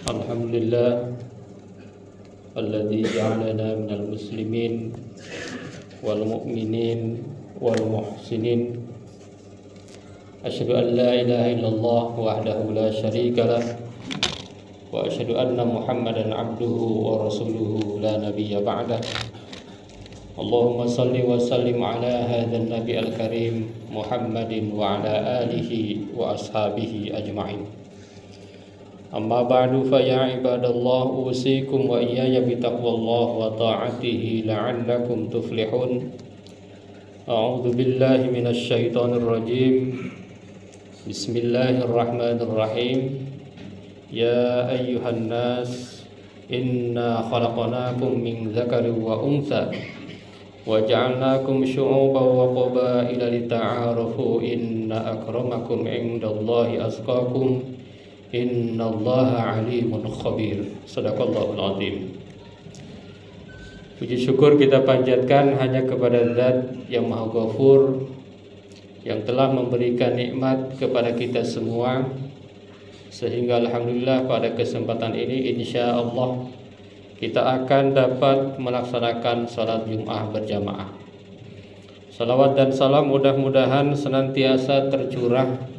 Alhamdulillah alladzi ja'alana minal muslimin wal mu'minin wal muhsinin. Asyhadu an la ilaha illallah wahdahu la syarika lah wa asyhadu anna Muhammadan abduhu wa rasuluhu la nabiyya ba'dah. Allahumma salli wa sallim ala hadzal nabi al-karim Muhammadin wa ala alihi wa ashabihi ajma'in. Amma ba'du fa ya ibadallah usikum wa iyaya bitaqwallah wa ta'atihi la'allakum tuflihun. A'udzu billahi minasy syaithanir rajim. Bismillahirrahmanirrahim. Ya ayyuhan nas inna khalaqnakum min dzakarin wa untha wa ja'alnakum syu'uban wa qabaila lita'arafu inna akramakum 'indallahi atqakum innallaha alimun khabir. Shadaqallahul azim. Puji syukur kita panjatkan hanya kepada Zat yang Maha Ghafur, yang telah memberikan nikmat kepada kita semua, sehingga alhamdulillah pada kesempatan ini insyaallah kita akan dapat melaksanakan salat Jumat berjamaah. Salawat dan salam mudah-mudahan senantiasa tercurah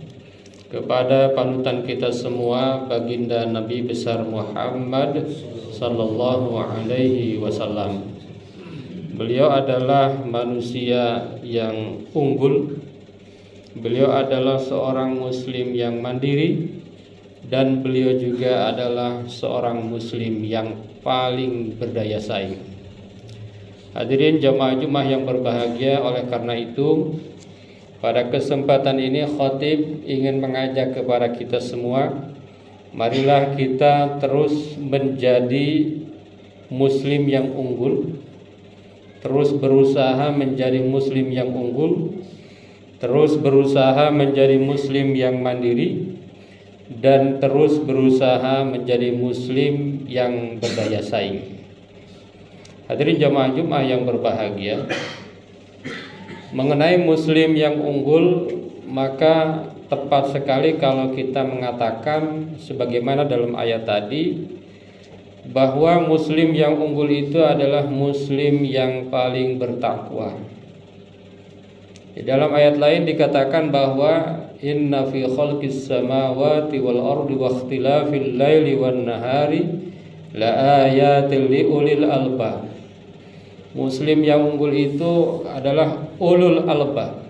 kepada panutan kita semua, baginda Nabi besar Muhammad sallallahu alaihi wasallam. Beliau adalah manusia yang unggul. Beliau adalah seorang muslim yang mandiri, dan beliau juga adalah seorang muslim yang paling berdaya saing. Hadirin jamaah Jumat yang berbahagia, oleh karena itu pada kesempatan ini khatib ingin mengajak kepada kita semua, marilah kita terus menjadi muslim yang unggul, terus berusaha menjadi muslim yang unggul, terus berusaha menjadi muslim yang mandiri, dan terus berusaha menjadi muslim yang berdaya saing. Hadirin jamaah Jumat yang berbahagia, mengenai muslim yang unggul, maka tepat sekali kalau kita mengatakan sebagaimana dalam ayat tadi, bahwa muslim yang unggul itu adalah muslim yang paling bertakwa. Di dalam ayat lain dikatakan bahwa inna fi khalqis samawati wal ardi wa ikhtilafil laili wan nahari la ayatil liulil albab. Muslim yang unggul itu adalah ulul albab.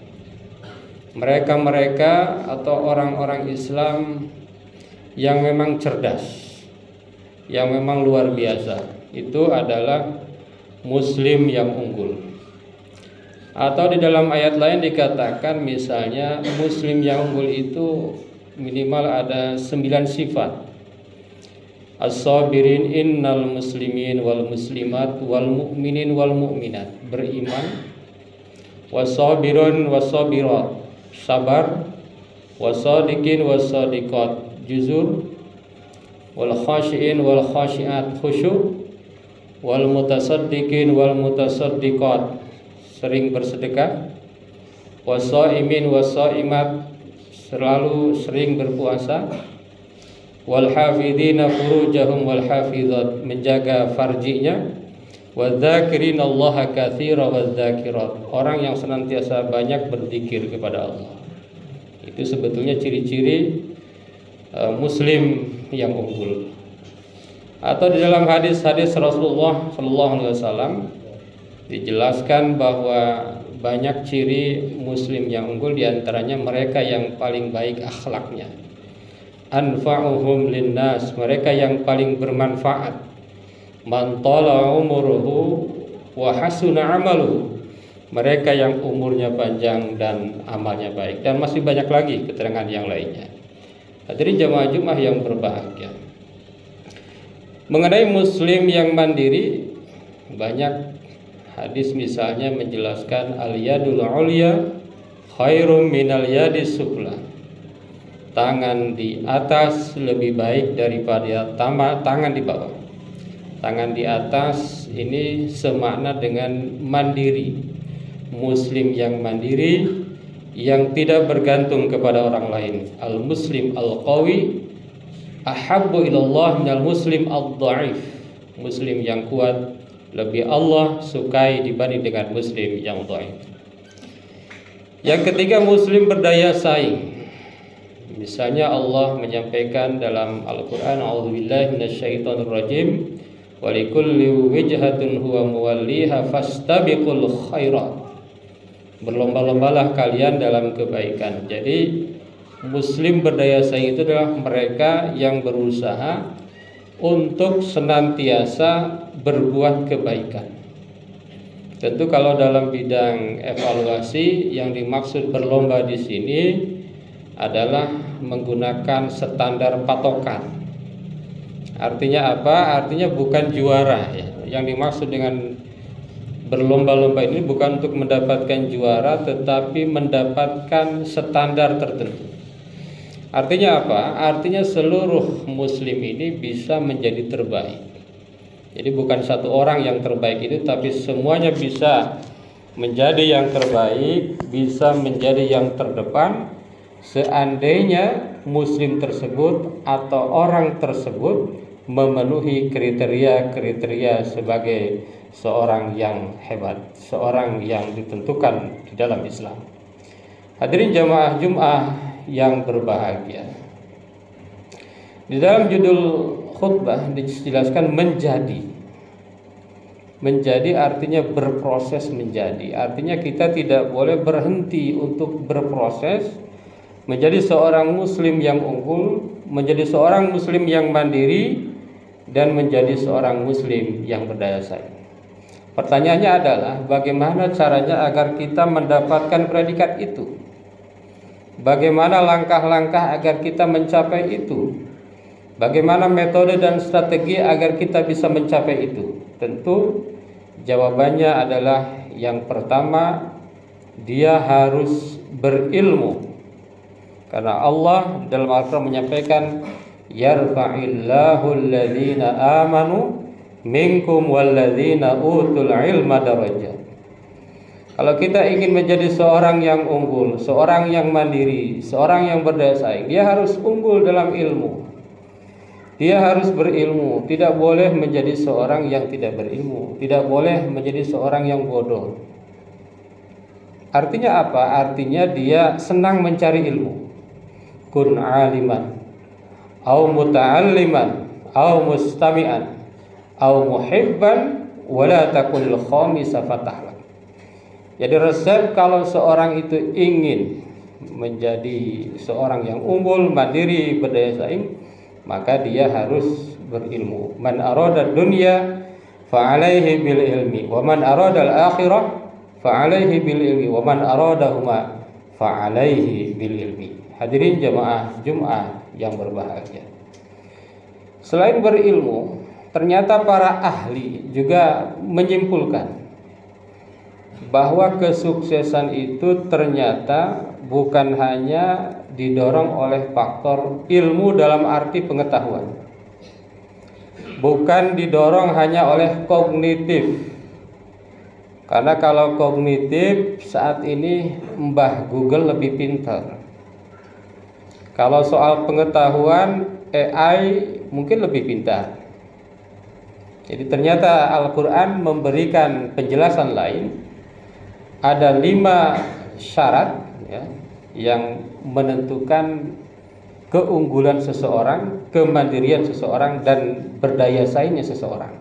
Mereka-mereka atau orang-orang Islam yang memang cerdas, yang memang luar biasa, itu adalah muslim yang unggul. Atau di dalam ayat lain dikatakan misalnya muslim yang unggul itu minimal ada 9 sifat. As-sabirin innal muslimin wal muslimat wal mu'minin wal mu'minat, beriman. Wasabirun wasabirat, sabar. Wasadiqin wasadiqat, juzur. Wal khashiin wal khashiat, khusyuk. Wal mutasaddiqin wal mutasaddiqat, sering bersedekah. Wasaimin wasaimat, selalu sering berpuasa. Wal hafidhina furujahum wal hafidhat, menjaga farjinya. Wadzakirin Allah katsira wadzakirat, orang yang senantiasa banyak berzikir kepada Allah. Itu sebetulnya ciri-ciri muslim yang unggul. Atau di dalam hadis-hadis Rasulullah sallallahu alaihi wasallam dijelaskan bahwa banyak ciri muslim yang unggul, diantaranya mereka yang paling baik akhlaknya. Anfa'uhum linnas, mereka yang paling bermanfaat. Man tala umuruhu wa hasuna amaluhu, mereka yang umurnya panjang dan amalnya baik. Dan masih banyak lagi keterangan yang lainnya. Hadirin jamaah Jumat yang berbahagia, mengenai muslim yang mandiri, banyak hadis misalnya menjelaskan al-yadul ulya khairum minal yadis sufla, tangan di atas lebih baik daripada tangan di bawah. Tangan di atas ini semakna dengan mandiri. Muslim yang mandiri, yang tidak bergantung kepada orang lain. Al-muslim al-qawi ahabbu ilallah minal muslim ad-dha'if. Muslim yang kuat lebih Allah sukai dibanding dengan muslim yang dhaif. Yang ketiga, muslim berdaya saing. Misalnya Allah menyampaikan dalam Al-Qur'an, a'udzubillahi minasyaitonir rajim, wa likulli wijhatun huwa muwalliha fastabiqul khairat. Berlomba-lombalah kalian dalam kebaikan. Jadi muslim berdaya saing itu adalah mereka yang berusaha untuk senantiasa berbuat kebaikan. Tentu kalau dalam bidang evaluasi yang dimaksud berlomba di sini adalah menggunakan standar patokan. Artinya apa? Artinya bukan juara ya. Yang dimaksud dengan berlomba-lomba ini bukan untuk mendapatkan juara, tetapi mendapatkan standar tertentu. Artinya apa? Artinya seluruh muslim ini bisa menjadi terbaik. Jadi bukan satu orang yang terbaik itu, tapi semuanya bisa menjadi yang terbaik, bisa menjadi yang terdepan, seandainya muslim tersebut atau orang tersebut memenuhi kriteria-kriteria sebagai seorang yang hebat, seorang yang ditentukan di dalam Islam. Hadirin jamaah Jum'ah yang berbahagia, di dalam judul khutbah dijelaskan menjadi artinya berproses menjadi. Artinya kita tidak boleh berhenti untuk berproses menjadi seorang muslim yang unggul, menjadi seorang muslim yang mandiri, dan menjadi seorang muslim yang berdaya saing. Pertanyaannya adalah bagaimana caranya agar kita mendapatkan predikat itu? Bagaimana langkah-langkah agar kita mencapai itu? Bagaimana metode dan strategi agar kita bisa mencapai itu? Tentu jawabannya adalah yang pertama, dia harus berilmu. Karena Allah dalam Al-Quran menyampaikan, yarfa'illahu alladhina amanu minkum walladhina utul ilma darajat. Kalau kita ingin menjadi seorang yang unggul, seorang yang mandiri, seorang yang berdaya saing, dia harus unggul dalam ilmu. Dia harus berilmu, tidak boleh menjadi seorang yang tidak berilmu, tidak boleh menjadi seorang yang bodoh. Artinya apa? Artinya dia senang mencari ilmu. Kun aliman, au muta'alliman, au mustami'an, au muhibban, wala takunil khamisa fatahlah. Jadi resep kalau seorang itu ingin menjadi seorang yang unggul, mandiri, berdaya saing, maka dia harus berilmu. Man arada dunya fa'alaihi bil ilmi, wa man arada al-akhirah fa'alaihi bil ilmi, wa man aradahuma fa'alaihi bil ilmi. Hadirin jamaah Jum'ah yang berbahagia, selain berilmu, ternyata para ahli juga menyimpulkan bahwa kesuksesan itu ternyata bukan hanya didorong oleh faktor ilmu dalam arti pengetahuan, bukan didorong hanya oleh kognitif. Karena kalau kognitif saat ini Mbah Google lebih pintar. Kalau soal pengetahuan, AI mungkin lebih pintar. Jadi ternyata Al-Quran memberikan penjelasan lain. Ada 5 syarat ya, yang menentukan keunggulan seseorang, kemandirian seseorang, dan berdaya saingnya seseorang.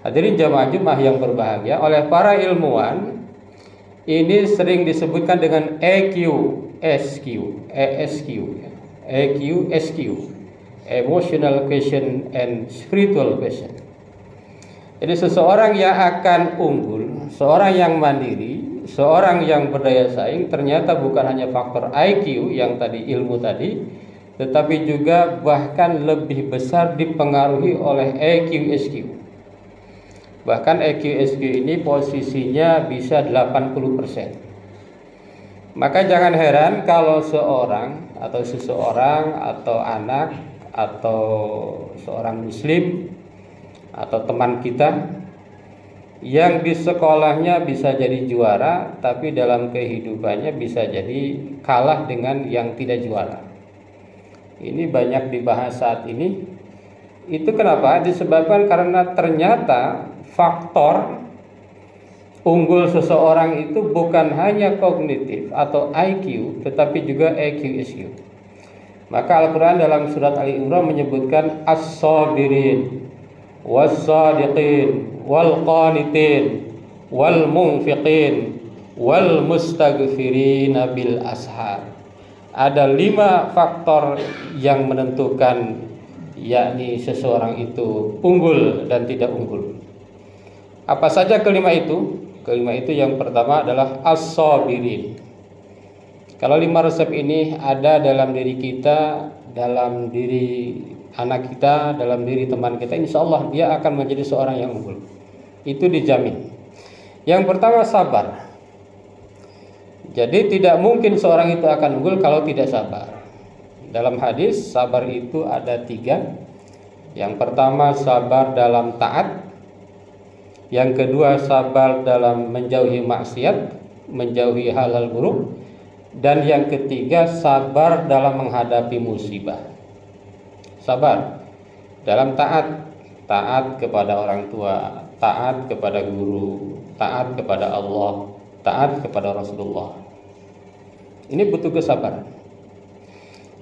Hadirin jamaah Jumat yang berbahagia, oleh para ilmuwan ini sering disebutkan dengan EQ, SQ, ESQ, EQ, SQ, emotional quotient and spiritual quotient. Jadi seseorang yang akan unggul, seorang yang mandiri, seorang yang berdaya saing, ternyata bukan hanya faktor IQ yang tadi, ilmu tadi, tetapi juga bahkan lebih besar dipengaruhi oleh EQ, SQ. Bahkan EQ, SQ ini posisinya bisa 80%. Maka jangan heran kalau seorang atau seseorang atau anak atau seorang muslim atau teman kita yang di sekolahnya bisa jadi juara, tapi dalam kehidupannya bisa jadi kalah dengan yang tidak juara. Ini banyak dibahas saat ini. Itu kenapa? Disebabkan karena ternyata faktor unggul seseorang itu bukan hanya kognitif atau IQ, tetapi juga EQ, SQ. Maka Al-Quran dalam surat Ali Imran menyebutkan as-sabirin, was-sadiqin, wal-qanitin, wal-munfiqin, wal-mustaghfirina bil ashar. Ada 5 faktor yang menentukan, yakni seseorang itu unggul dan tidak unggul. Apa saja kelima itu? Kelima itu yang pertama adalah as-sabirin. Kalau 5 resep ini ada dalam diri kita, dalam diri anak kita, dalam diri teman kita, insya Allah dia akan menjadi seorang yang unggul. Itu dijamin. Yang pertama sabar. Jadi tidak mungkin seorang itu akan unggul kalau tidak sabar. Dalam hadis sabar itu ada 3. Yang pertama sabar dalam taat. Yang kedua sabar dalam menjauhi maksiat, menjauhi hal-hal buruk. Dan yang ketiga sabar dalam menghadapi musibah. Sabar dalam taat, taat kepada orang tua, taat kepada guru, taat kepada Allah, taat kepada Rasulullah. Ini butuh kesabaran.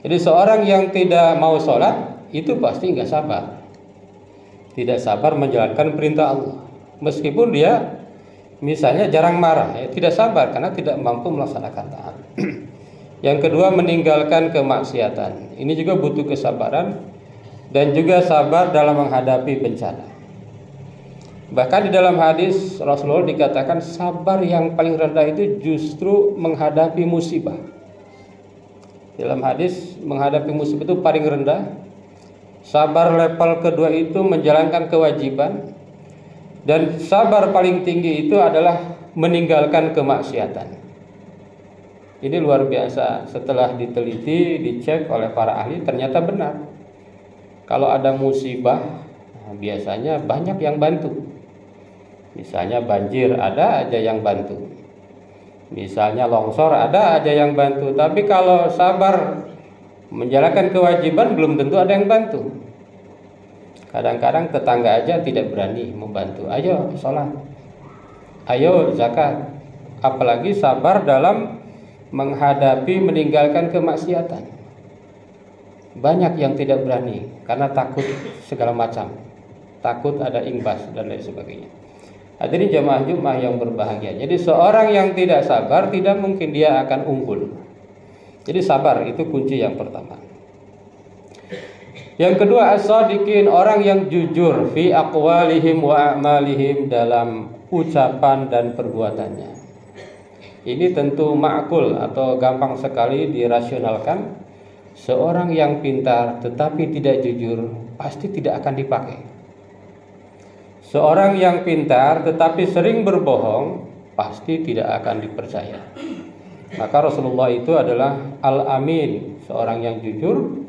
Jadi seorang yang tidak mau sholat itu pasti nggak sabar. Tidak sabar menjalankan perintah Allah. Meskipun dia misalnya jarang marah, tidak sabar karena tidak mampu melaksanakan taat. Yang kedua meninggalkan kemaksiatan. Ini juga butuh kesabaran dan juga sabar dalam menghadapi bencana. Bahkan di dalam hadis Rasulullah dikatakan sabar yang paling rendah itu justru menghadapi musibah. Dalam hadis menghadapi musibah itu paling rendah. Sabar level kedua itu menjalankan kewajiban. Dan sabar paling tinggi itu adalah meninggalkan kemaksiatan. Ini luar biasa. Setelah diteliti, dicek oleh para ahli, ternyata benar. Kalau ada musibah, biasanya banyak yang bantu. Misalnya banjir, ada aja yang bantu. Misalnya longsor, ada aja yang bantu. Tapi kalau sabar menjalankan kewajiban, belum tentu ada yang bantu. Kadang-kadang tetangga aja tidak berani membantu. Ayo sholat, ayo zakat. Apalagi sabar dalam menghadapi meninggalkan kemaksiatan. Banyak yang tidak berani karena takut segala macam, takut ada imbas dan lain sebagainya. Hadirin jamaah Jumat yang berbahagia. Jadi seorang yang tidak sabar tidak mungkin dia akan unggul. Jadi sabar itu kunci yang pertama. Yang kedua as-shadiqin, orang yang jujur fi aqwalihim wa a'malihim, dalam ucapan dan perbuatannya. Ini tentu ma'kul atau gampang sekali dirasionalkan. Seorang yang pintar tetapi tidak jujur pasti tidak akan dipakai. Seorang yang pintar tetapi sering berbohong pasti tidak akan dipercaya. Maka Rasulullah itu adalah al-amin, seorang yang jujur.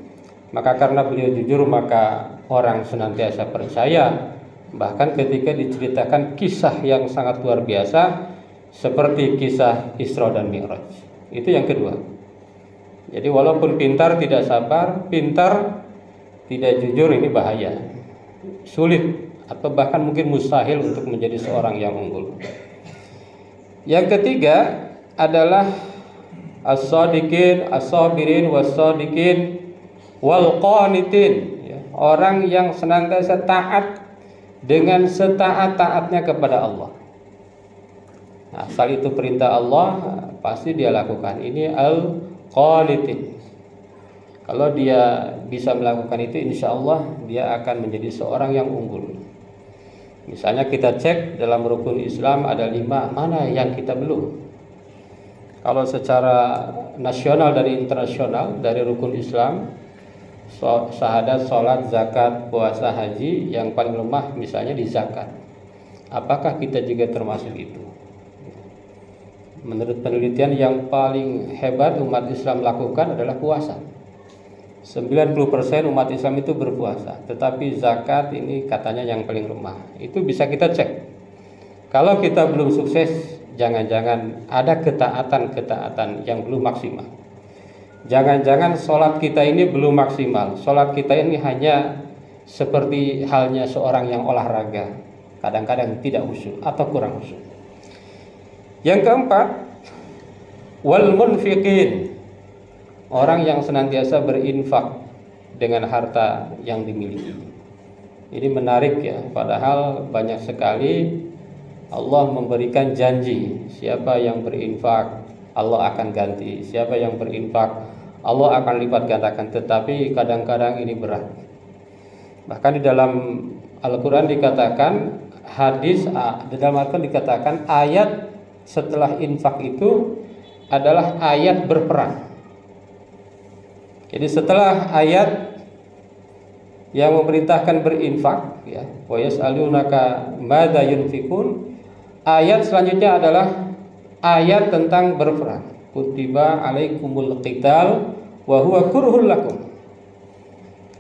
Maka karena beliau jujur maka orang senantiasa percaya. Bahkan ketika diceritakan kisah yang sangat luar biasa seperti kisah Isra dan Mi'raj. Itu yang kedua. Jadi walaupun pintar tidak sabar, pintar tidak jujur, ini bahaya. Sulit atau bahkan mungkin mustahil untuk menjadi seorang yang unggul. Yang ketiga adalah as-shadiqin, as-sabirin, was-shadiqin, wal-qanitin, orang yang senantiasa taat dengan setaat-taatnya kepada Allah. Asal itu perintah Allah pasti dia lakukan. Ini al-qanitin. Kalau dia bisa melakukan itu, insya Allah dia akan menjadi seorang yang unggul. Misalnya kita cek dalam rukun Islam ada 5, mana yang kita belum? Kalau secara nasional dan internasional dari rukun Islam, syahadat, sholat, zakat, puasa, haji, yang paling lemah misalnya di zakat. Apakah kita juga termasuk itu? Menurut penelitian yang paling hebat umat Islam lakukan adalah puasa. 90% umat Islam itu berpuasa, tetapi zakat ini katanya yang paling lemah. Itu bisa kita cek. Kalau kita belum sukses, jangan-jangan ada ketaatan-ketaatan yang belum maksimal. Jangan-jangan sholat kita ini belum maksimal. Sholat kita ini hanya seperti halnya seorang yang olahraga, kadang-kadang tidak khusyuk atau kurang khusyuk. Yang keempat, wal munfiqin, orang yang senantiasa berinfak dengan harta yang dimiliki. Ini menarik ya, padahal banyak sekali Allah memberikan janji, siapa yang berinfak Allah akan ganti, siapa yang berinfak Allah akan lipat gandakan. Tetapi kadang-kadang ini berat. Bahkan di dalam Al-Quran dikatakan, di dalam Al-Quran dikatakan ayat setelah infak itu adalah ayat berperang. Jadi setelah ayat yang memerintahkan berinfak, ya, wa yas'alunaka madza yunfikun, ayat selanjutnya adalah ayat tentang berperang. Kutiba alaikumul qital wa huwa kurhul lakum.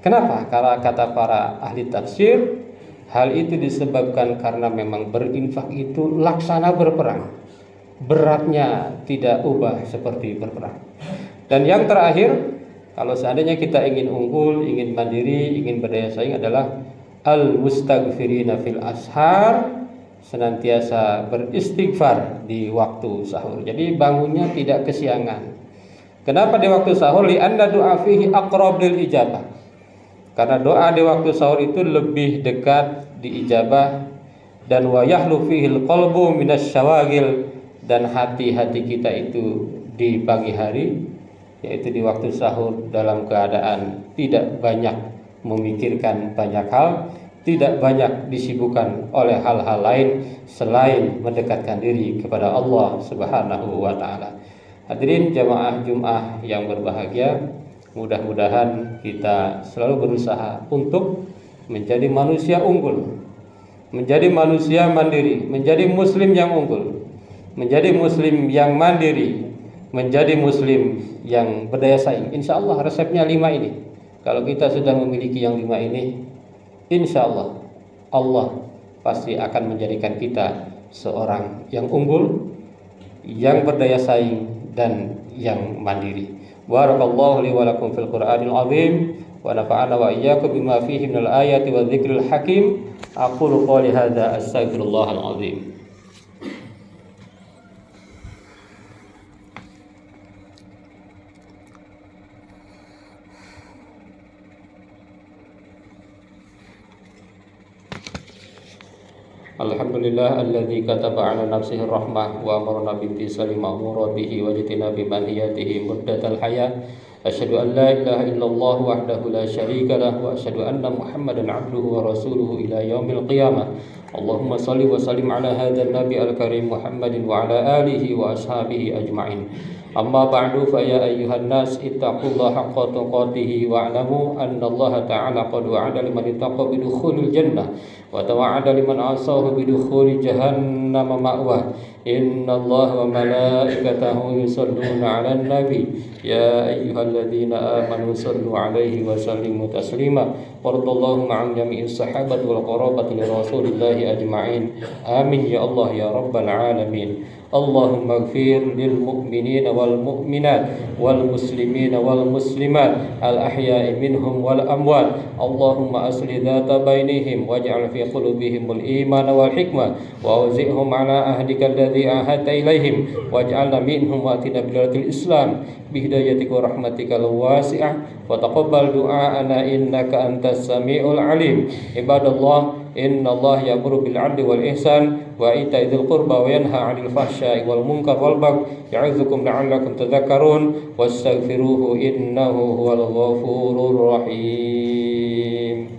Kenapa? Karena kata para ahli tafsir, hal itu disebabkan karena memang berinfak itu laksana berperang. Beratnya tidak ubah seperti berperang. Dan yang terakhir, kalau seandainya kita ingin unggul, ingin mandiri, ingin berdaya saing adalah al-mustaghfirina fil ashar, senantiasa beristighfar di waktu sahur. Jadi bangunnya tidak kesiangan. Kenapa di waktu sahur? Li'anna du'a fihi aqrab lil ijabah. Karena doa di waktu sahur itu lebih dekat diijabah, dan wa yahlu fihil qalbu minasyawagil, dan hati-hati kita itu di pagi hari, yaitu di waktu sahur, dalam keadaan tidak banyak memikirkan banyak hal, tidak banyak disibukkan oleh hal-hal lain selain mendekatkan diri kepada Allah Subhanahu wa taala. Hadirin jamaah Jumat yang berbahagia, mudah-mudahan kita selalu berusaha untuk menjadi manusia unggul, menjadi manusia mandiri, menjadi muslim yang unggul, menjadi muslim yang mandiri, menjadi muslim yang berdaya saing. Insya Allah resepnya 5 ini. Kalau kita sudah memiliki yang 5 ini, insya Allah Allah pasti akan menjadikan kita seorang yang unggul, yang berdaya saing, dan yang mandiri. Barakallahu li wa lakum fil Qur'anil azim wa nafa'ana wa iyyakum bima fihi minal ayati wa dzikril hakim. Aqulu qouli hadza astaghfirullahal azim. Alhamdulillah alladzi kataba ala nafsihi rahmah wa amarna bimtisali ma'muratihi wa jitinabi manhiyatihi muddatal hayat. Asyhadu an la ilaha illallah wahdahu la syarika lah wa asyhadu anna Muhammadan abduhu wa rasuluhu ila yaumil qiyamah. Allahumma salli wa sallim ala hadzal nabi al-karim Muhammadin wa ala alihi wa ashabihi ajma'in. Amma ba'du, fa ya ayyuhan nas ittaqullaha haqqa tuqatih wa'lamu anna Allah ta'ala qad wa'ada liman ittaqa bidukhulil jannah wa tawa'ada liman asahu bidukhuli jahannam ma'wah. Inna Allah wa malaikatahu yusalluna 'alan nabi ya ayyuhalladzina amanu sallu 'alaihi wa sallimu taslima. Waradallahu ma'an jami'is sahabati wal qarabati li rasulillahi ajma'in. Amin ya Allah ya rabbal alamin. Allahumma ighfir lil mu'minina wal mu'minat wal muslimina wal muslimat al ahya'i minhum wal amwat. Allahumma asli dhata bainihim waj'al fi qulubihimul iman wal hikmah wa awzi'hum ala ahdika alladhi ahadta ilaihim waj'alna minhum wa atina bilatil islam bihidayatika wa rahmatika al-wasi'ah wa taqabbal du'aana innaka antas sami'ul alim. Ibadallah, inna Allah ya'muru bil 'adli wal ihsan wa ita'i dzil qurba wa yanha 'anil fahsya'i wal munkar wal baghi ya'idzukum la'allakum tadhakkarun wastaghfiruhu innahu huwal ghafurur rahim.